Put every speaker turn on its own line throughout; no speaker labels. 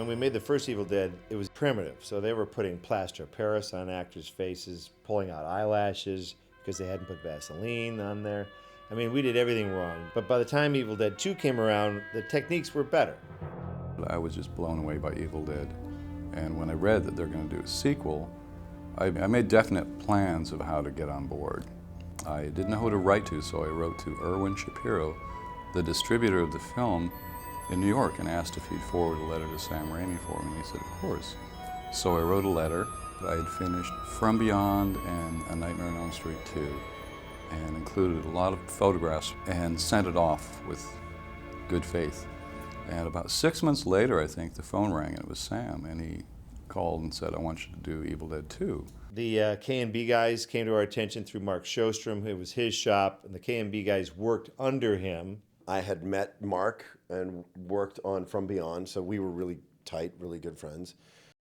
When we made the first Evil Dead, it was primitive. So they were putting plaster of Paris on actors' faces, pulling out eyelashes because they hadn't put Vaseline on there. I mean, we did everything wrong. But by the time Evil Dead 2 came around, the techniques were better.
I was just blown away by Evil Dead. And when I read that they're going to do a sequel, I made definite plans of how to get on board. I didn't know who to write to, so I wrote to Erwin Shapiro, the distributor of the film, in New York, and asked if he'd forward a letter to Sam Raimi for me. He said, of course. So I wrote a letter. I had finished From Beyond and A Nightmare on Elm Street 2, and included a lot of photographs, and sent it off with good faith. And about 6 months later, I think, the phone rang, and it was Sam, and he called and said, I want you to do Evil Dead 2.
The K&B guys came to our attention through Mark Sjostrom. It was his shop, and the K&B guys worked under him.
I had met Mark and worked on From Beyond, so we were really tight, really good friends.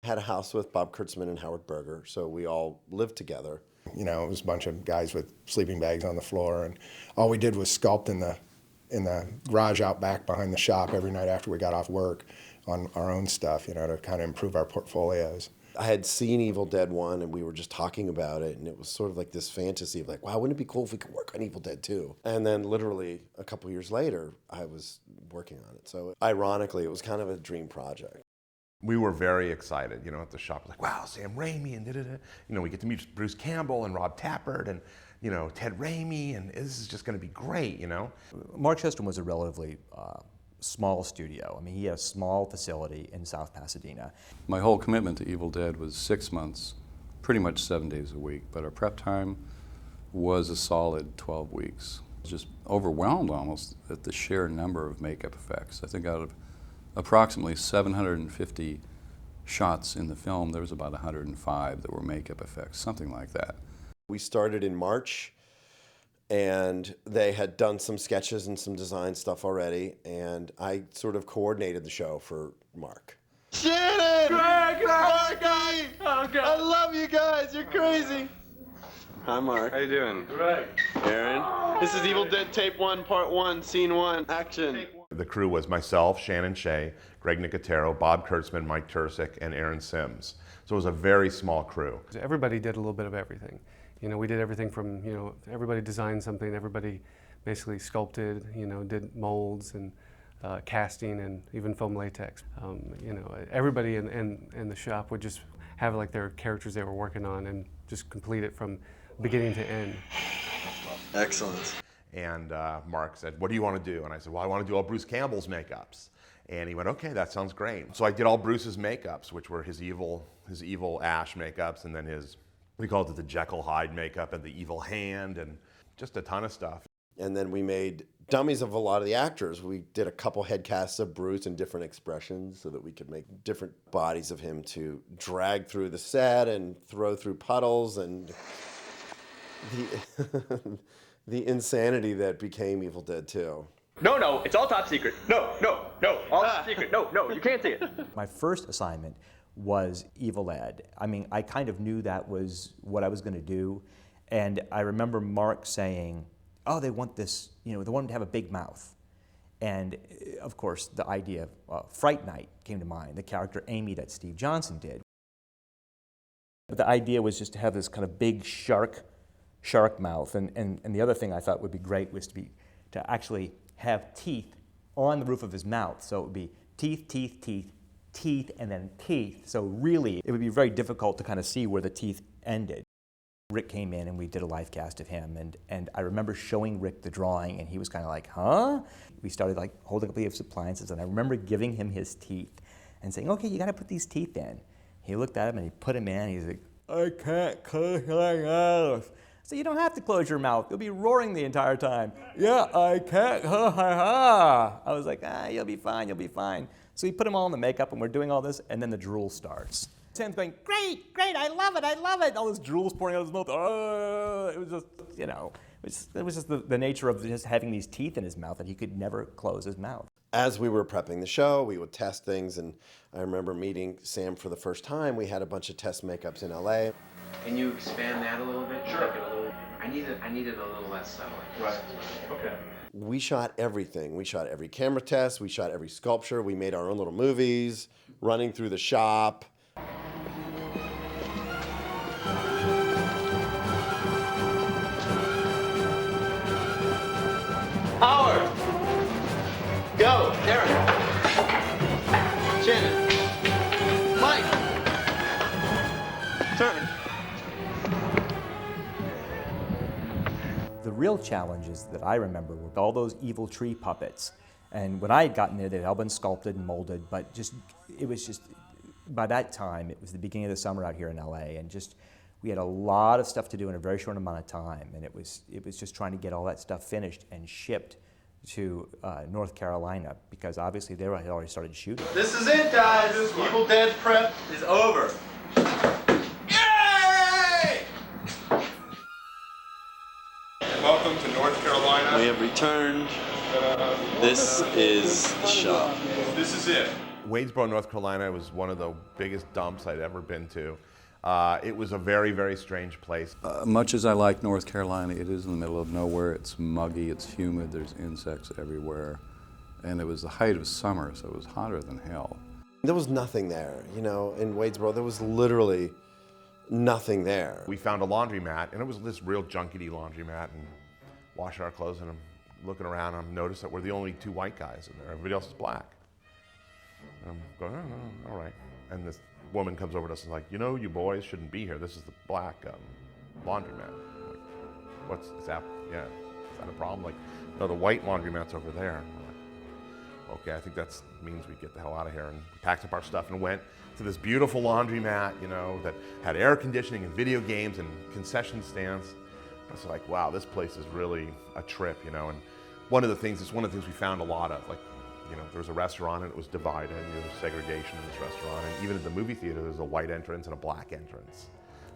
Had a house with Bob Kurtzman and Howard Berger, so we all lived together.
You know, it was a bunch of guys with sleeping bags on the floor, and all we did was sculpt in the garage out back behind the shop every night after we got off work on our own stuff, you know, to kind of improve our portfolios.
I had seen Evil Dead 1, and we were just talking about it, and it was sort of like this fantasy of like, wow, wouldn't it be cool if we could work on Evil Dead 2? And then literally a couple years later, I was working on it. So ironically, it was kind of a dream project.
We were very excited, you know, at the shop. Like, wow, Sam Raimi and da-da-da. You know, we get to meet Bruce Campbell and Rob Tappert and, you know, Ted Raimi, and this is just going to be great, you know?
Mark Sjostrom was a relatively small studio. I mean, he had a small facility in South Pasadena.
My whole commitment to Evil Dead was 6 months, pretty much 7 days a week, but our prep time was a solid 12 weeks. I was just overwhelmed almost at the sheer number of makeup effects. I think out of approximately 750 shots in the film, there was about 105 that were makeup effects, something like that.
We started in March, and they had done some sketches and some design stuff already, and I sort of coordinated the show for Mark. Shannon! Greg! Mark! Oh, God. I love you guys, you're crazy! Hi, Mark.
How you doing?
Greg. Aaron. This is Evil Dead Tape 1, Part 1, Scene 1, action.
The crew was myself, Shannon Shea, Greg Nicotero, Bob Kurtzman, Mike Tursick, and Aaron Sims. So it was a very small crew.
Everybody did a little bit of everything. You know, we did everything from, you know, everybody designed something, everybody basically sculpted, you know, did molds and casting and even foam latex. You know, everybody in the shop would just have like their characters they were working on and just complete it from beginning to end.
Excellent.
And Mark said, what do you want to do? And I said, well, I want to do all Bruce Campbell's makeups. And he went, okay, that sounds great. So I did all Bruce's makeups, which were his evil Ash makeups, and then his, we called it the Jekyll Hyde makeup, and the evil hand, and just a ton of stuff.
And then we made dummies of a lot of the actors. We did a couple head casts of Bruce and different expressions so that we could make different bodies of him to drag through the set and throw through puddles, and the insanity that became Evil Dead 2.
No, it's all top secret. No, all top secret. No, you can't see it.
My first assignment was Evil Ed. I mean, I kind of knew that was what I was going to do, and I remember Mark saying, oh, they want this, you know, they want him to have a big mouth. And of course, the idea of Fright Night came to mind, the character Amy that Steve Johnson did. But the idea was just to have this kind of big shark mouth, and the other thing I thought would be great was to actually have teeth on the roof of his mouth. So it would be teeth, teeth, teeth, teeth, and then teeth. So really, it would be very difficult to kind of see where the teeth ended. Rick came in and we did a live cast of him, and I remember showing Rick the drawing, and he was kind of like, huh? We started like holding up the appliances, and I remember giving him his teeth and saying, okay, you gotta put these teeth in. He looked at him and he put them in, and he's like, I can't close my mouth. So you don't have to close your mouth. You'll be roaring the entire time. Yeah, I can't, ha ha ha. I was like, you'll be fine, you'll be fine. So we put them all in the makeup and we're doing all this, and then the drool starts. Sam's going, great, I love it. All this drool's pouring out of his mouth. It was just, you know, it was just the nature of just having these teeth in his mouth that he could never close his mouth.
As we were prepping the show, we would test things, and I remember meeting Sam for the first time. We had a bunch of test makeups in LA.
Can you expand that a little bit?
Sure.
I needed a little less subtle.
Right. Okay.
We shot everything. We shot every camera test. We shot every sculpture. We made our own little movies, running through the shop.
Howard! Go! Darren! Shannon! Mike! Turn!
The real challenges that I remember were all those evil tree puppets. And when I had gotten there, they'd all been sculpted and molded, but it was just, by that time, it was the beginning of the summer out here in LA, and we had a lot of stuff to do in a very short amount of time, and it was just trying to get all that stuff finished and shipped to North Carolina, because obviously they had already started shooting.
This is it, guys! Evil Dead prep is over. Yay!
Welcome to North Carolina.
We have returned. This is the shop.
This is it. Wadesboro, North Carolina was one of the biggest dumps I'd ever been to. It was a very, very strange place.
Much as I like North Carolina, it is in the middle of nowhere. It's muggy, it's humid, there's insects everywhere. And it was the height of summer, so it was hotter than hell.
There was nothing there, you know, in Wadesboro. There was literally nothing there.
We found a laundromat, and it was this real junkety laundromat, and washing our clothes, and I'm looking around, and I noticed that we're the only two white guys in there. Everybody else is black. And I'm going, oh, all right. And this woman comes over to us and is like, you know, you boys shouldn't be here. This is the black laundromat. I'm like, is that a problem? Like, no, the white laundromat's over there. And we're like, okay, I think that means we get the hell out of here. And we packed up our stuff and went to this beautiful laundromat, you know, that had air conditioning and video games and concession stands. I was like, wow, this place is really a trip, you know. And one of the things we found a lot of, like, you know, there was a restaurant and it was divided, and there was segregation in this restaurant, and even at the movie theater there's a white entrance and a black entrance.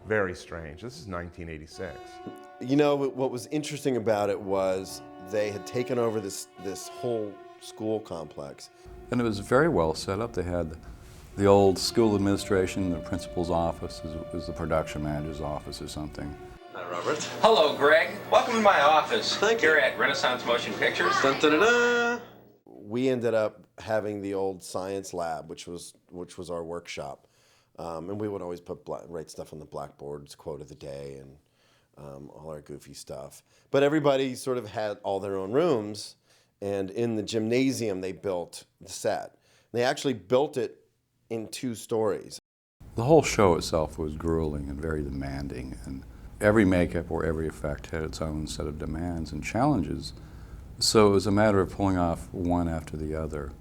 Very strange. This is 1986.
You know, what was interesting about it was they had taken over this whole school complex.
And it was very well set up. They had the old school administration, the principal's office, was the production manager's office or something.
Hi, Robert.
Hello, Greg. Welcome to my office.
Thank
Here
you.
at Renaissance Motion Pictures.
Dun, dun, dun, dun.
We ended up having the old science lab, which was our workshop, and we would always write stuff on the blackboards, quote of the day, and all our goofy stuff. But everybody sort of had all their own rooms, and in the gymnasium they built the set. They actually built it in 2 stories.
The whole show itself was grueling and very demanding, and every makeup or every effect had its own set of demands and challenges. So it was a matter of pulling off one after the other.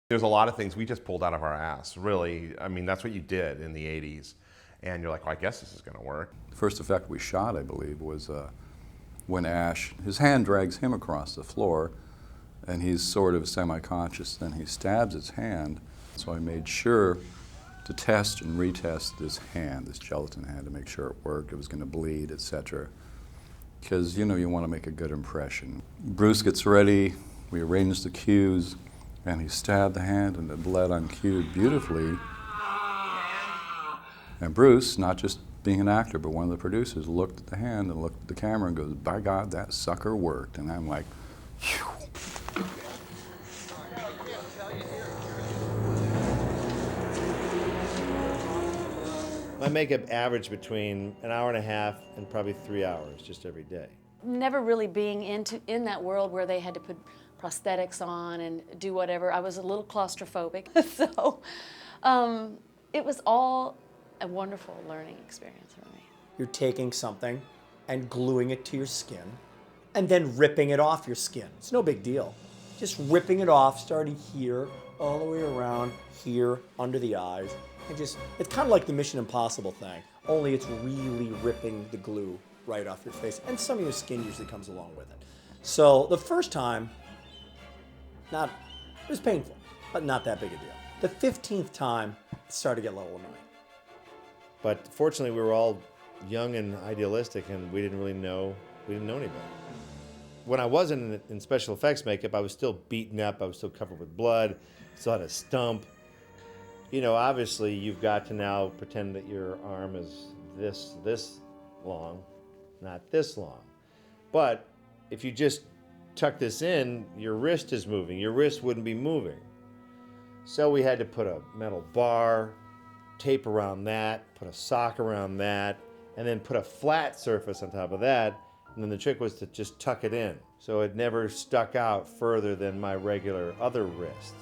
There's a lot of things we just pulled out of our ass, really. I mean, that's what you did in the 80s. And you're like, well, I guess this is going to work.
The first effect we shot, I believe, was when Ash, his hand drags him across the floor, and he's sort of semi-conscious, then he stabs his hand. So I made sure to test and retest this hand, this gelatin hand, to make sure it worked, it was going to bleed, etc. Because, you know, you want to make a good impression. Bruce gets ready, we arrange the cues, and he stabbed the hand and it bled on cue beautifully. And Bruce, not just being an actor, but one of the producers, looked at the hand and looked at the camera and goes, by God, that sucker worked. And I'm like, phew.
My makeup averaged between an hour and a half and probably 3 hours just every day.
Never really being in that world where they had to put prosthetics on and do whatever, I was a little claustrophobic. So it was all a wonderful learning experience for me.
You're taking something and gluing it to your skin and then ripping it off your skin. It's no big deal. Just ripping it off, starting here, all the way around, here, under the eyes. And just, it's kind of like the Mission Impossible thing, only it's really ripping the glue right off your face. And some of your skin usually comes along with it. So the first time, it was painful, but not that big a deal. The 15th time, it started to get a little annoying.
But fortunately, we were all young and idealistic, and we didn't know anybody. When I wasn't in special effects makeup, I was still beaten up, I was still covered with blood, still had a stump. You know, obviously, you've got to now pretend that your arm is this long, not this long. But if you just tuck this in, your wrist is moving. Your wrist wouldn't be moving. So we had to put a metal bar, tape around that, put a sock around that, and then put a flat surface on top of that. And then the trick was to just tuck it in, so it never stuck out further than my regular other wrist.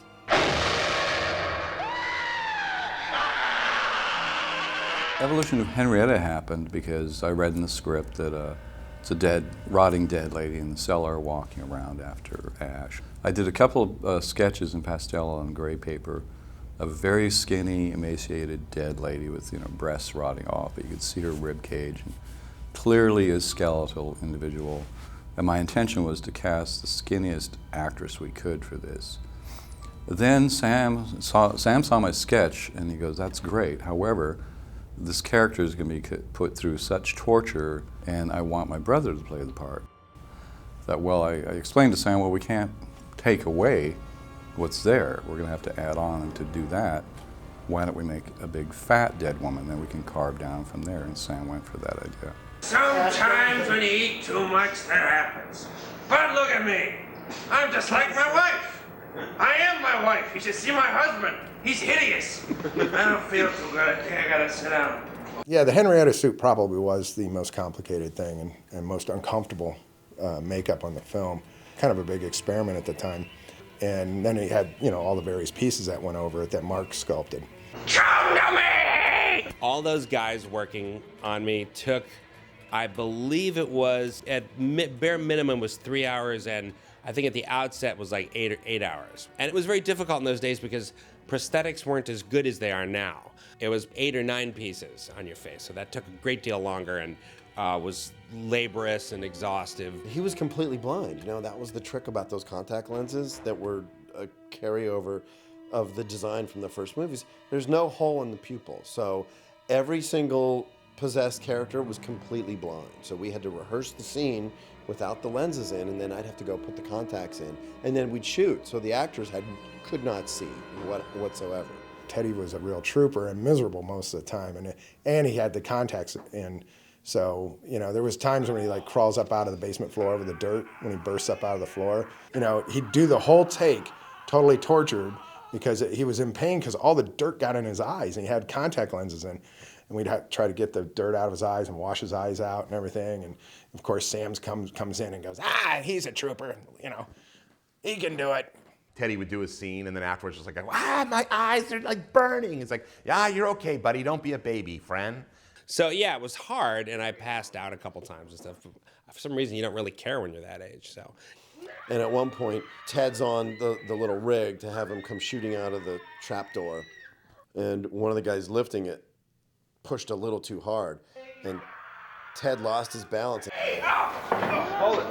Evolution of Henrietta happened because I read in the script that it's a rotting dead lady in the cellar walking around after Ash. I did a couple of sketches in pastel on gray paper of a very skinny, emaciated dead lady with breasts rotting off, but you could see her rib cage, and clearly a skeletal individual. And my intention was to cast the skinniest actress we could for this. Then Sam saw my sketch and he goes, "That's great. However, this character is going to be put through such torture, and I want my brother to play the part." I explained to Sam, well, we can't take away what's there. We're going to have to add on, and to do that, why don't we make a big fat dead woman, then we can carve down from there, and Sam went for that idea.
Sometimes when you eat too much, that happens. But look at me. I'm just like my wife. I am my wife. You should see my husband. He's hideous. I don't feel too good. I think I gotta sit down.
Yeah, the Henrietta suit probably was the most complicated thing and most uncomfortable makeup on the film. Kind of a big experiment at the time. And then he had, all the various pieces that went over it that Mark sculpted.
Come to me!
All those guys working on me took, I believe it was, at bare minimum was 3 hours, and I think at the outset was like 8 hours. And it was very difficult in those days because prosthetics weren't as good as they are now. It was 8 or 9 pieces on your face, so that took a great deal longer and was laborious and exhaustive.
He was completely blind. That was the trick about those contact lenses that were a carryover of the design from the first movies. There's no hole in the pupil, so every single possessed character was completely blind. So we had to rehearse the scene without the lenses in, and then I'd have to go put the contacts in, and then we'd shoot. So the actors could not see whatsoever.
Teddy was a real trooper and miserable most of the time, and he had the contacts in. So, there was times when he crawls up out of the basement floor over the dirt, when he bursts up out of the floor. He'd do the whole take totally tortured because he was in pain because all the dirt got in his eyes, and he had contact lenses in. And we'd try to get the dirt out of his eyes and wash his eyes out and everything. And of course, Sam comes in and goes, he's a trooper, he can do it.
Teddy would do a scene, and then afterwards just my eyes are burning. It's like, yeah, you're okay, buddy. Don't be a baby, friend.
So yeah, it was hard, and I passed out a couple times and stuff. For some reason, you don't really care when you're that age, so.
And at one point, Ted's on the little rig to have him come shooting out of the trapdoor. And one of the guys lifting it pushed a little too hard, and Ted lost his balance.
Hold it.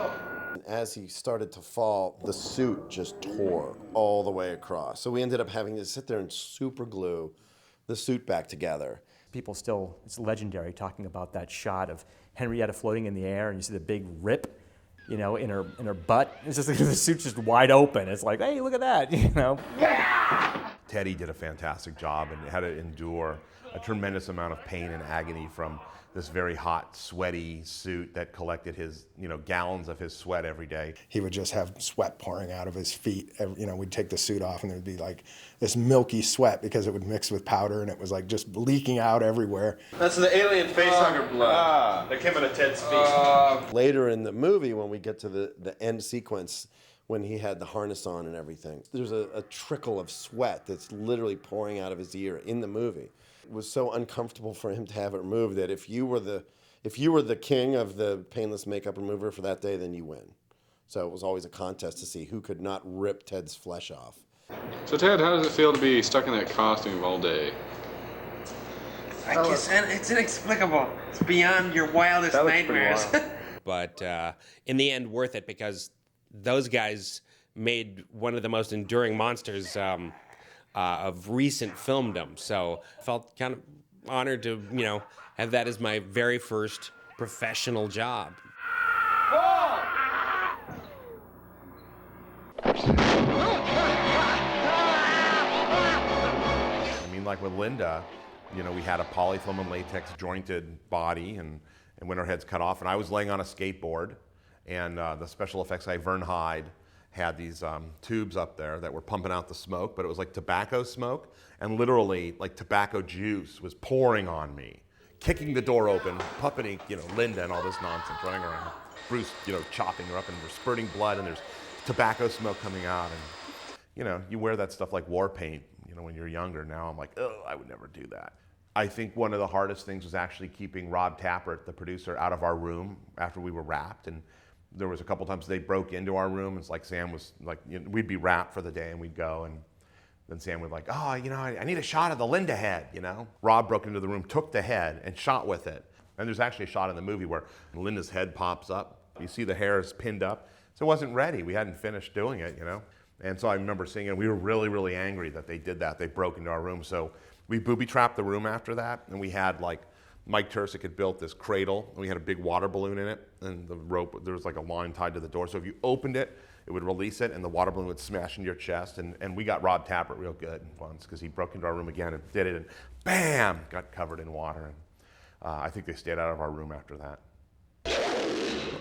As he started to fall, the suit just tore all the way across. So we ended up having to sit there and super glue the suit back together.
People still, it's legendary talking about that shot of Henrietta floating in the air, and you see the big rip, in her butt. It's just the suit's just wide open. It's like, hey, look at that,
Teddy did a fantastic job and had to endure a tremendous amount of pain and agony from this very hot, sweaty suit that collected his, gallons of his sweat every day.
He would just have sweat pouring out of his feet. We'd take the suit off and there would be this milky sweat because it would mix with powder and it was just leaking out everywhere.
That's the alien facehugger blood that came out of Ted's feet.
Later in the movie, when we get to the end sequence, when he had the harness on and everything, there's a trickle of sweat that's literally pouring out of his ear in the movie. It was so uncomfortable for him to have it removed that if you were the king of the painless makeup remover for that day, then you win. So it was always a contest to see who could not rip Ted's flesh off.
So Ted, how does it feel to be stuck in that costume all day?
It's inexplicable. It's beyond your wildest nightmares.
But in the end, worth it because those guys made one of the most enduring monsters of recent filmdom. So I felt kind of honored to, have that as my very first professional job.
Like with Linda, we had a polyfilm and latex jointed body and when her head's cut off, and I was laying on a skateboard, And the special effects guy, Vern Hyde, had these tubes up there that were pumping out the smoke, but it was like tobacco smoke, and literally like tobacco juice was pouring on me. Kicking the door open, puppeting, Linda and all this nonsense running around. Bruce, chopping her up, and we're spurting blood, and there's tobacco smoke coming out, and you wear that stuff like war paint, when you're younger. Now I'm like, oh, I would never do that. I think one of the hardest things was actually keeping Rob Tappert, the producer, out of our room after we were wrapped. And there was a couple times they broke into our room. It's like Sam was like, we'd be wrapped for the day, and we'd go, and then Sam would like, oh, I need a shot of the Linda head, Rob broke into the room, took the head, and shot with it. And there's actually a shot in the movie where Linda's head pops up. You see the hair is pinned up. So it wasn't ready. We hadn't finished doing it, And so I remember seeing it. We were really, really angry that they did that. They broke into our room. So we booby-trapped the room after that. And we had Mike Tursick had built this cradle. And we had a big water balloon in it. And the rope, there was like a line tied to the door. So if you opened it, it would release it, and the water balloon would smash into your chest. And we got Rob Tappert real good once because he broke into our room again and did it. And bam, got covered in water. And I think they stayed out of our room after that.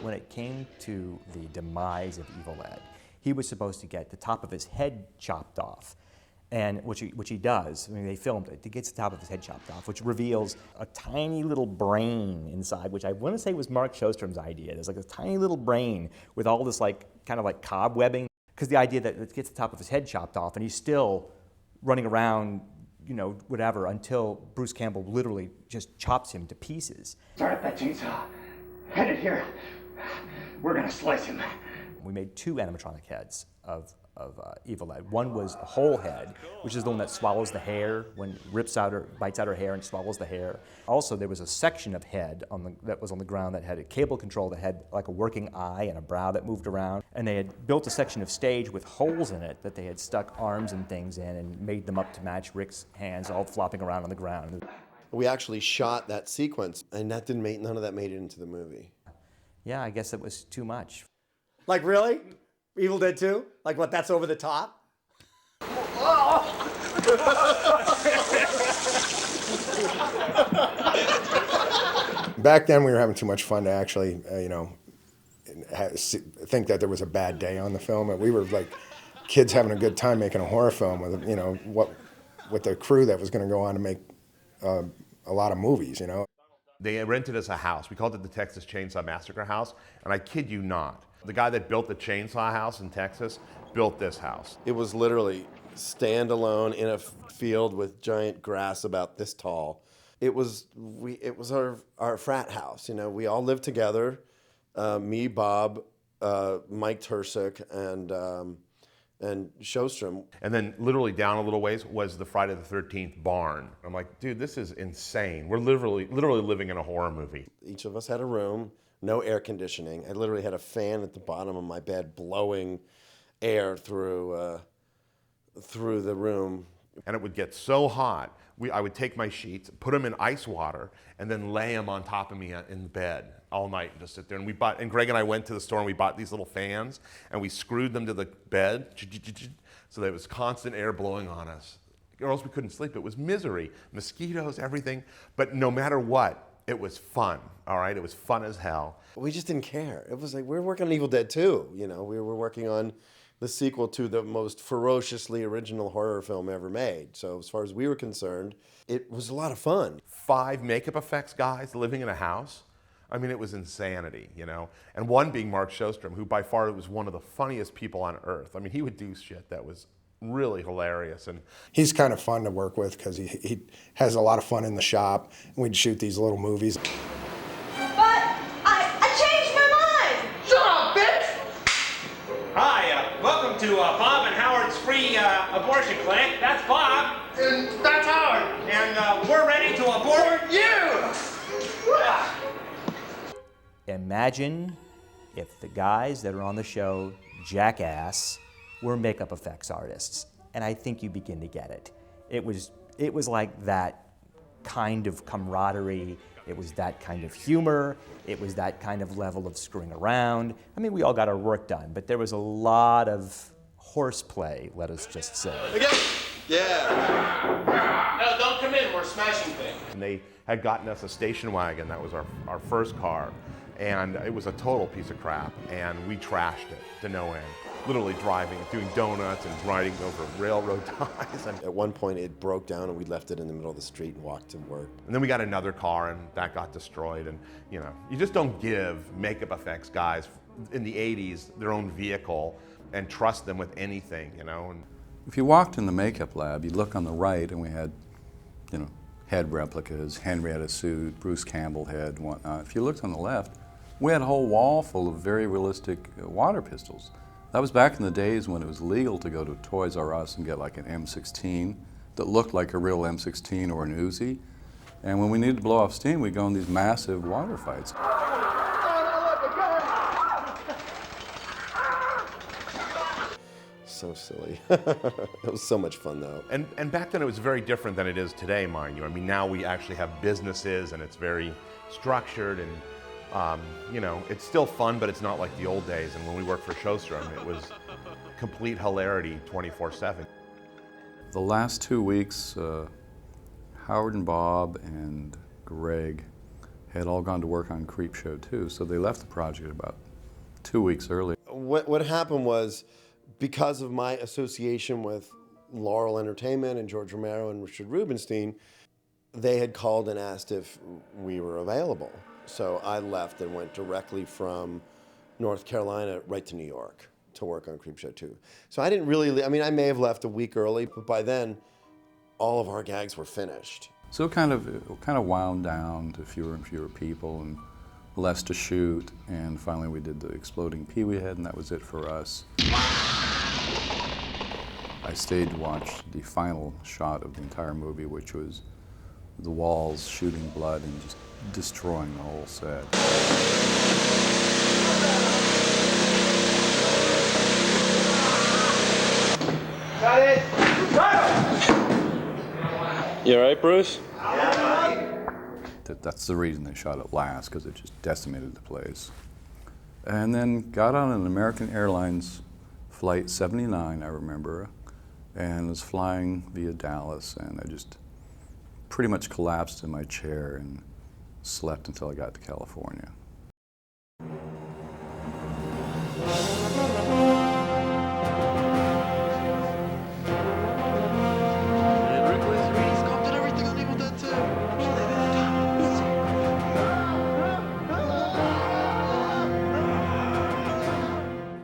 When it came to the demise of Evil Ed, he was supposed to get the top of his head chopped off, and which he does. I mean, they filmed it. He gets the top of his head chopped off, which reveals a tiny little brain inside, which I want to say was Mark Sjostrom's idea. There's like a tiny little brain with all this kind of cobwebbing, because the idea that it gets the top of his head chopped off, and he's still running around, whatever, until Bruce Campbell literally just chops him to pieces.
Start up that chainsaw. Head it here. We're gonna slice him.
We made 2 animatronic heads of Evil Ed. One was a whole head, which is the one that swallows the hair, when bites out her hair and swallows the hair. Also, there was a section of head that was on the ground that had a cable control that had like a working eye and a brow that moved around. And they had built a section of stage with holes in it that they had stuck arms and things in and made them up to match Rick's hands all flopping around on the ground.
We actually shot that sequence, and none of that made it into the movie.
Yeah, I guess it was too much.
Like, really? Evil Dead 2? Like, what, that's over the top?
Back then, we were having too much fun to actually, think that there was a bad day on the film. And we were like kids having a good time making a horror film with the crew that was going to go on to make a lot of movies,
They rented us a house. We called it the Texas Chainsaw Massacre House, and I kid you not, the guy that built the Chainsaw House in Texas built this house.
It was literally standalone in a field with giant grass about this tall. It was our frat house. We all lived together. Me, Bob, Mike Tursick, and Sjostrom.
And then literally down a little ways was the Friday the 13th barn. I'm like, dude, this is insane. We're literally living in a horror movie.
Each of us had a room, no air conditioning. I literally had a fan at the bottom of my bed blowing air through the room.
And it would get so hot, I would take my sheets, put them in ice water, and then lay them on top of me in bed all night and just sit there. And Greg and I went to the store and we bought these little fans, and we screwed them to the bed so there was constant air blowing on us. Or else we couldn't sleep. It was misery, mosquitoes, everything. But no matter what, it was fun, all right? It was fun as hell.
We just didn't care. It was like, we were working on Evil Dead 2, we were working on the sequel to the most ferociously original horror film ever made. So as far as we were concerned, it was a lot of fun.
5 makeup effects guys living in a house. I mean, it was insanity, And one being Mark Sjostrom, who by far was one of the funniest people on earth. I mean, he would do shit that was really hilarious. And
he's kind of fun to work with because he has a lot of fun in the shop. We'd shoot these little movies.
But I changed my mind!
Shut up, bitch! Hi, welcome to Bob and Howard's free abortion clinic. That's Bob. And that's Howard. And we're ready to abort you!
Imagine if the guys that are on the show, Jackass, were makeup effects artists. And I think you begin to get it. It was like that kind of camaraderie. It was that kind of humor. It was that kind of level of screwing around. I mean, we all got our work done, but there was a lot of horseplay, let us just say.
Again. Yeah.
No, don't come in. We're smashing things.
And they had gotten us a station wagon. That was our first car. And it was a total piece of crap, and we trashed it to no end. Literally driving, doing donuts and riding over railroad ties. And
at one point it broke down and we left it in the middle of the street and walked to work.
And then we got another car and that got destroyed. And you know, you just don't give makeup effects guys in the 80s their own vehicle and trust them with anything, you know. And
if you walked in the makeup lab, you'd look on the right and we had, you know, head replicas, Henrietta suit, Bruce Campbell head, and whatnot. If you looked on the left, we had a whole wall full of very realistic water pistols. That was back in the days when it was legal to go to Toys R Us and get like an M16 that looked like a real M16 or an Uzi. And when we needed to blow off steam, we'd go in these massive water fights.
So silly. It was so much fun though.
And back then it was very different than it is today, mind you. I mean, now we actually have businesses and it's very structured and you know, it's still fun, but it's not like the old days. And when we worked for Showstrom, it was complete hilarity 24/7.
The last 2 weeks, Howard and Bob and Greg had all gone to work on Creepshow too, so they left the project about 2 weeks early.
What happened was, because of my association with Laurel Entertainment and George Romero and Richard Rubenstein, they had called and asked if we were available. So I left and went directly from North Carolina right to New York to work on Creepshow 2. So I didn't really, I mean, I may have left a week early, but by then, all of our gags were finished.
So it kind of wound down to fewer and fewer people and less to shoot, and finally we did the exploding Pee-wee head, and that was it for us. I stayed to watch the final shot of the entire movie, which was the walls shooting blood and just destroying the whole set.
Got it!
You all right, Bruce?
That's the reason they shot it last, because it just decimated the place. And then got on an American Airlines Flight 79, I remember, and was flying via Dallas, and I just pretty much collapsed in my chair and slept until I got to California.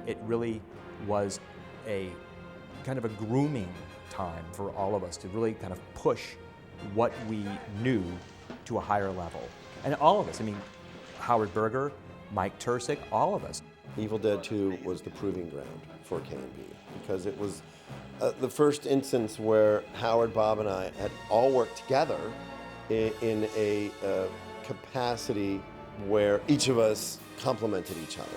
It really was a kind of a grooming time for all of us to really kind of push what we knew to a higher level. And all of us, I mean, Howard Berger, Mike Tursick, all of us.
Evil Dead 2 was the proving ground for K&B because it was the first instance where Howard, Bob, and I had all worked together in a capacity where each of us complemented each other.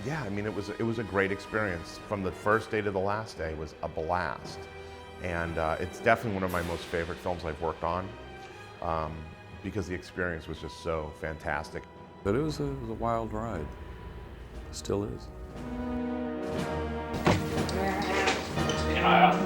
Yeah, I mean, it was a great experience. From the first day to the last day was a blast. And it's definitely one of my most favorite films I've worked on because the experience was just so fantastic.
But it was a wild ride. Still is.
Yeah.